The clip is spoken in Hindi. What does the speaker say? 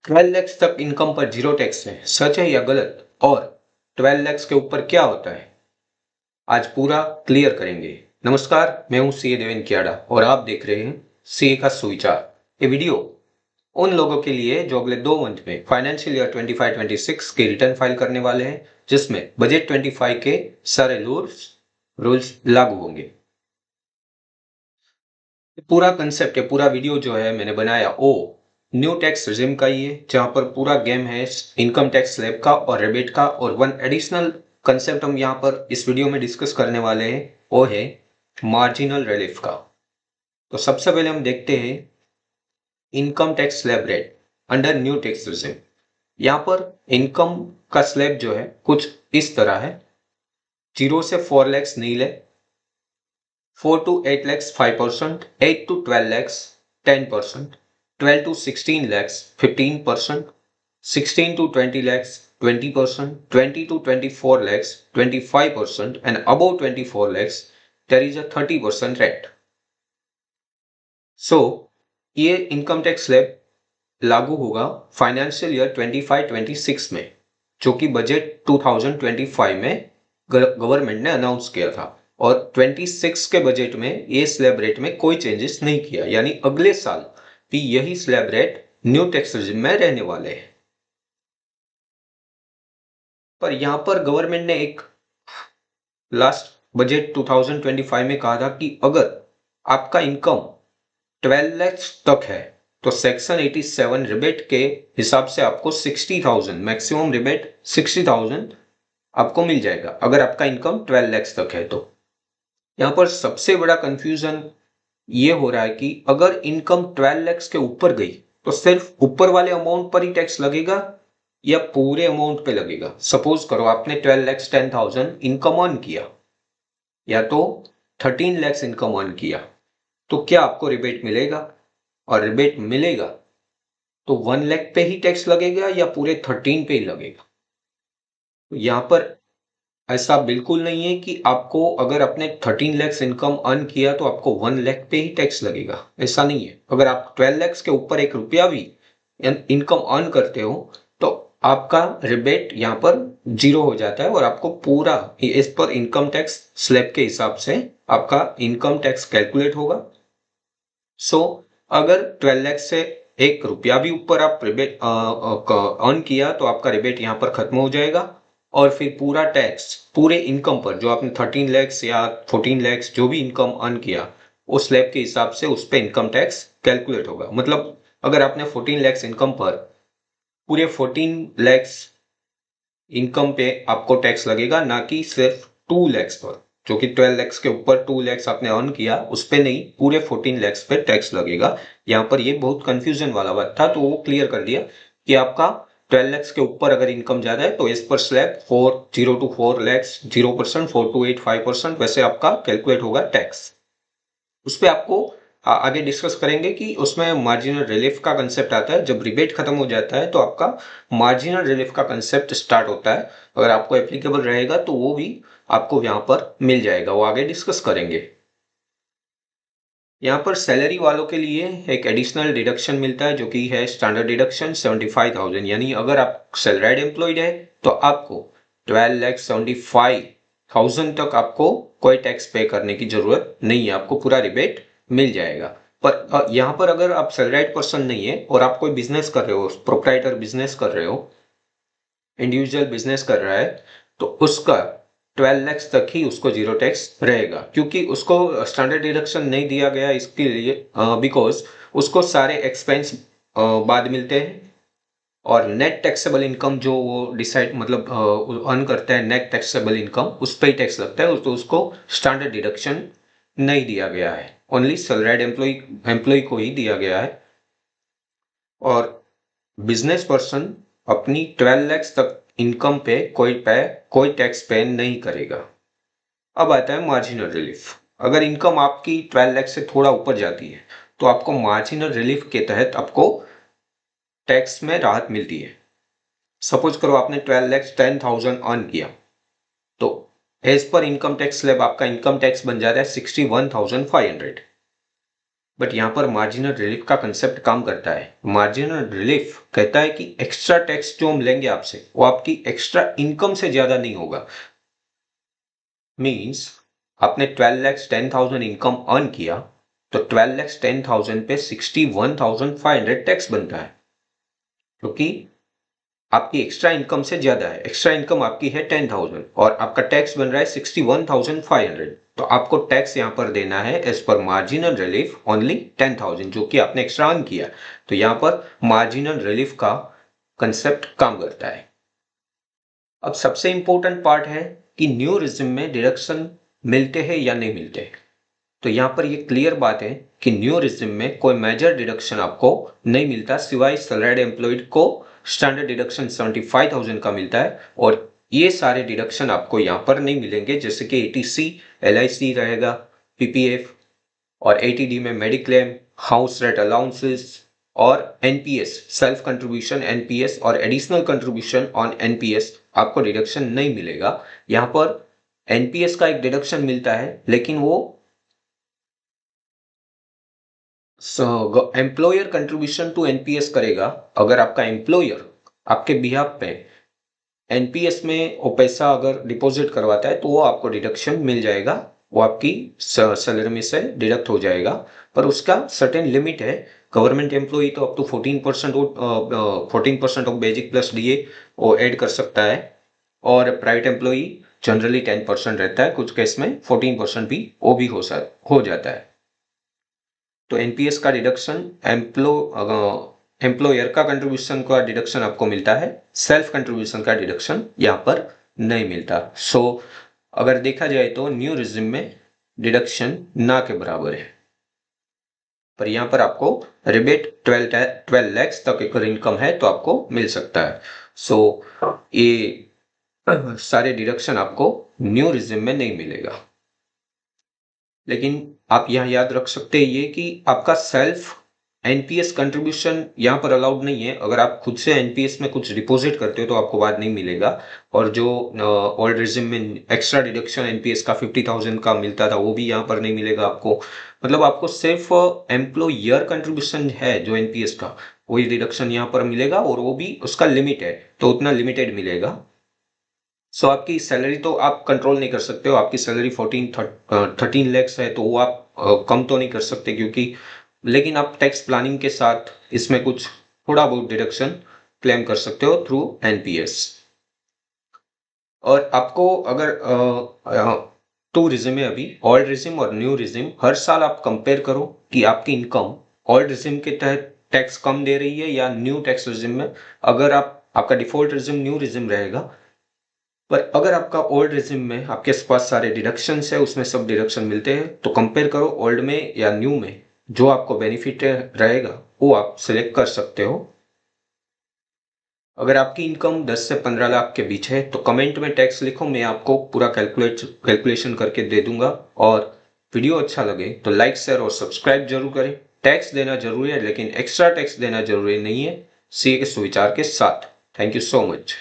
12 लाख तक इनकम पर जीरो टैक्स है, सच है या गलत? और 12 लाख के ऊपर क्या होता है, आज पूरा क्लियर करेंगे। नमस्कार, मैं हूं सीए देवेन कियाड़ा और आप देख रहे हैं सीए का सुविचार। ये वीडियो उन लोगों के लिए जो अगले 2 मंथ में फाइनेंशियल ईयर 25-26 के रिटर्न फाइल करने वाले हैं, जिसमें बजट 25 के सारे रूल्स लागू होंगे। पूरा कंसेप्ट है, पूरा वीडियो जो है मैंने बनाया वो न्यू टैक्स रिजिम का ही है, जहां पर पूरा गेम है इनकम टैक्स स्लैब का और रिबेट का। और वन एडिशनल कंसेप्ट हम यहां पर इस वीडियो में डिस्कस करने वाले हैं, वो है मार्जिनल रिलीफ का। तो सबसे पहले हम देखते हैं income tax slab rate under new tax regime. यहां पर इनकम का स्लैब जो है कुछ इस तरह है। 0 से 4 लैक्स नील है, 4 to 8 lakhs 5%, 8 to 12 lakhs 10%, 12 to 16 lakhs 15%, 16 to 20 lakhs 20%, 20 to 24 lakhs 25%, and above 24 lakhs there is a 30% rate. So ये इनकम टैक्स स्लैब लागू होगा फाइनेंशियल ईयर 25-26 में, जो कि बजट 2025 में गवर्नमेंट ने अनाउंस किया था। और 26 के बजट में ये स्लैब रेट में कोई चेंजेस नहीं किया, यानी अगले साल भी यही slab rate new tax regime में रहने वाले हैं। पर यहां पर गवर्नमेंट ने एक लास्ट बजट 2025 में कहा था कि अगर आपका इनकम 12 लाख तक है तो सेक्शन 87 रिबेट के हिसाब से आपको 60,000 मैक्सिमम रिबेट 60,000 आपको मिल जाएगा अगर आपका इनकम 12 लाख तक है। तो यहां पर सबसे बड़ा कंफ्यूजन ये हो रहा है कि अगर इनकम 12 लाख के ऊपर गई तो सिर्फ ऊपर वाले अमाउंट पर ही टैक्स लगेगा या पूरे अमाउंट पे लगेगा। सपोज करो आपने 12 लाख 10,000 इनकम अर्न किया या तो 13 लाख इनकम अर्न किया, तो क्या आपको रिबेट मिलेगा? और रिबेट मिलेगा तो 1 लाख पे ही टैक्स लगेगा या पूरे 13 पे ही लगेगा? तो यहां पर ऐसा बिल्कुल नहीं है कि आपको अगर आपने 13 लाख इनकम अर्न किया तो आपको 1 लाख पे ही टैक्स लगेगा, ऐसा नहीं है। अगर आप 12 लाख के ऊपर 1 रुपया भी इनकम अर्न करते हो तो आपका रिबेट यहाँ पर जीरो हो जाता है और आपको पूरा इस पर इनकम टैक्स स्लैब के हिसाब से आपका इनकम टैक्स कैलकुलेट होगा। सो अगर 12 लाख से 1 रुपया भी ऊपर आप रिबेट अर्न किया तो आपका रिबेट यहाँ पर खत्म हो जाएगा और फिर पूरा टैक्स पूरे इनकम पर जो आपने 13 लाख या 14 लाख जो भी इनकम अर्न किया उस स्लैब के हिसाब से उस पर इनकम टैक्स कैलकुलेट होगा। मतलब अगर आपने 14 लाख इनकम पर पूरे 14 लाख इनकम पे आपको टैक्स लगेगा, ना कि सिर्फ 2 लाख पर, जो कि 12 लाख के ऊपर 2 लाख आपने अर्न किया उस पे नहीं, पूरे 14 लाख पे टैक्स लगेगा। यहाँ पर ये बहुत कंफ्यूजन वाला बात था, तो वो क्लियर कर दिया कि आपका 12 लाख के ऊपर अगर इनकम ज्यादा है तो इस पर स्लैब 0 to 4 लाख 0%, 4 to 8 5%, वैसे आपका कैलकुलेट होगा टैक्स। उस पर आपको आगे डिस्कस करेंगे कि उसमें मार्जिनल रिलीफ का कंसेप्ट आता है। जब रिबेट खत्म हो जाता है तो आपका मार्जिनल रिलीफ का कंसेप्ट स्टार्ट होता है। अगर आपको एप्लीकेबल रहेगा तो वो भी आपको यहाँ पर मिल जाएगा, वो आगे डिस्कस करेंगे। यहाँ पर सैलरी वालों के लिए एक एडिशनल डिडक्शन मिलता है जो कि है स्टैंडर्ड डिडक्शन 75,000, यानी अगर आप सैलराइड एम्प्लॉयड है तो आपको 12,75,000 तक आपको कोई टैक्स पे करने की जरूरत नहीं है, आपको पूरा रिबेट मिल जाएगा। पर यहाँ पर अगर आप सैलराइड पर्सन नहीं है और आप कोई बिजनेस कर रहे हो, प्रोप्राइटर बिजनेस कर रहे हो, इंडिविजुअल बिजनेस कर रहा है, तो उसका 12 लाख तक ही उसको जीरो टैक्स रहेगा, क्योंकि उसको स्टैंडर्ड डिडक्शन नहीं दिया गया इसके लिए बिकॉज उसको सारे एक्सपेंस बाद मिलते हैं और नेट टैक्सेबल इनकम जो वो डिसाइड मतलब अर्न करता है, नेट टैक्सेबल इनकम उस पर ही टैक्स लगता है, तो उसको स्टैंडर्ड डिडक्शन नहीं दिया गया है, ओनली सैलराइड एम्प्लॉय को ही दिया गया है। और बिजनेस पर्सन अपनी 12 लाख तक इनकम पे कोई टैक्स पे नहीं करेगा। अब आता है मार्जिनल रिलीफ। अगर इनकम आपकी 12 लाख से थोड़ा ऊपर जाती है तो आपको मार्जिनल रिलीफ के तहत आपको टैक्स में राहत मिलती है। सपोज करो आपने 12 लाख 10,000 अर्न किया तो as per income tax slab आपका इनकम टैक्स बन जाता है 61,500। बट यहाँ पर मार्जिनल रिलीफ का कंसेप्ट काम करता है। मार्जिनल रिलीफ कहता है कि एक्स्ट्रा टैक्स जो हम लेंगे आपसे वो आपकी एक्स्ट्रा इनकम से ज्यादा नहीं होगा। मींस आपने 12,10,000 इनकम अर्न किया तो 12,10,000 पे 61,500 टैक्स बनता है, क्योंकि आपकी एक्स्ट्रा इनकम से ज्यादा है। एक्स्ट्रा इनकम आपकी है 10,000 और आपका टैक्स बन रहा है 61,500, तो आपको टैक्स यहां पर देना है as per marginal relief only 10,000 जो कि आपने एक्स्ट्रा अर्न किया। तो यहां पर मार्जिनल रिलीफ का कंसेप्ट काम करता है। अब सबसे इंपॉर्टेंट पार्ट है कि न्यू रिजिम में डिडक्शन मिलते हैं या नहीं मिलते। तो यहां पर ये क्लियर बात है कि न्यू रिजिम में कोई मेजर डिडक्शन आपको नहीं मिलता, सिवाय सैलरीड एम्प्लॉयड को स्टैंडर्ड डिडक्शन 75,000 का मिलता है और ये सारे डिडक्शन आपको यहां पर नहीं मिलेंगे, जैसे कि एटीसी, एलआईसी रहेगा, पीपीएफ और एटीडी में मेडिक्लेम, हाउस रेंट अलाउंसेस और एनपीएस, सेल्फ कंट्रीब्यूशन एनपीएस और एडिशनल कंट्रीब्यूशन ऑन एनपीएस आपको डिडक्शन नहीं मिलेगा। यहां पर एनपीएस का एक डिडक्शन मिलता है, लेकिन वो एम्प्लॉयर कंट्रीब्यूशन टू एनपीएस करेगा। अगर आपका एम्प्लॉयर आपके बिहाफ पे एनपीएस में वो पैसा अगर डिपॉजिट करवाता है तो वो आपको डिडक्शन मिल जाएगा, वो आपकी सैलरी में से डिडक्ट हो जाएगा। पर उसका सर्टेन लिमिट है। गवर्नमेंट एम्प्लॉय तो up to 14% of basic plus DA वो ऐड कर सकता है और प्राइवेट एम्प्लॉय जनरली 10% रहता है, कुछ केस में 14% भी वो भी हो जाता है। तो एनपीएस का डिडक्शन एम्प्लॉयर का कंट्रीब्यूशन का डिडक्शन आपको मिलता है, सेल्फ कंट्रीब्यूशन का डिडक्शन यहाँ पर नहीं मिलता। सो अगर देखा जाए तो न्यू रिजिम में डिडक्शन ना के बराबर है, पर यहाँ पर आपको रिबेट 12 लाख तक अगर इनकम है तो आपको मिल सकता है। सो ये सारे डिडक्शन आपको न्यू रिजिम में नहीं मिलेगा। लेकिन आप यहां याद रख सकते हैं ये कि आपका सेल्फ एनपीएस कंट्रीब्यूशन यहां पर अलाउड नहीं है। अगर आप खुद से एनपीएस में कुछ डिपॉजिट करते हो तो आपको बाद नहीं मिलेगा। और जो ओल्ड रिजिम में एक्स्ट्रा डिडक्शन एनपीएस का 50,000 का मिलता था वो भी यहां पर नहीं मिलेगा आपको। मतलब आपको सिर्फ एम्प्लॉयर कंट्रीब्यूशन है जो एनपीएस का, वही डिडक्शन यहाँ पर मिलेगा और वो भी उसका लिमिट है, तो उतना लिमिटेड मिलेगा। सो आपकी सैलरी तो आप कंट्रोल नहीं कर सकते हो। आपकी सैलरी 13 लैक्स है तो वो आप कम तो नहीं कर सकते, क्योंकि लेकिन आप टैक्स प्लानिंग के साथ इसमें कुछ थोड़ा बहुत डिडक्शन क्लेम कर सकते हो थ्रू एनपीएस। और आपको अगर टू रिजिम है अभी, ओल्ड रिजिम और न्यू रिजिम, हर साल आप कंपेयर करो कि आपकी इनकम ओल्ड रिजिम के तहत टैक्स कम दे रही है या न्यू टैक्स रिजिम में। अगर आपका डिफॉल्ट रिजिम न्यू रिजिम रहेगा, पर अगर आपका ओल्ड रिजिम में आपके पास सारे डिडक्शन है, उसमें सब डिडक्शन मिलते हैं, तो कंपेयर करो ओल्ड में या न्यू में, जो आपको बेनिफिट रहेगा वो आप सिलेक्ट कर सकते हो। अगर आपकी इनकम 10 से 15 लाख के बीच है तो कमेंट में टैक्स लिखो, मैं आपको पूरा कैलकुलेशन करके दे दूंगा। और वीडियो अच्छा लगे तो लाइक, शेयर और सब्सक्राइब जरूर करें। टैक्स देना जरूरी है, लेकिन एक्स्ट्रा टैक्स देना जरूरी नहीं है। सीए के सुविचार के साथ। Thank you so much.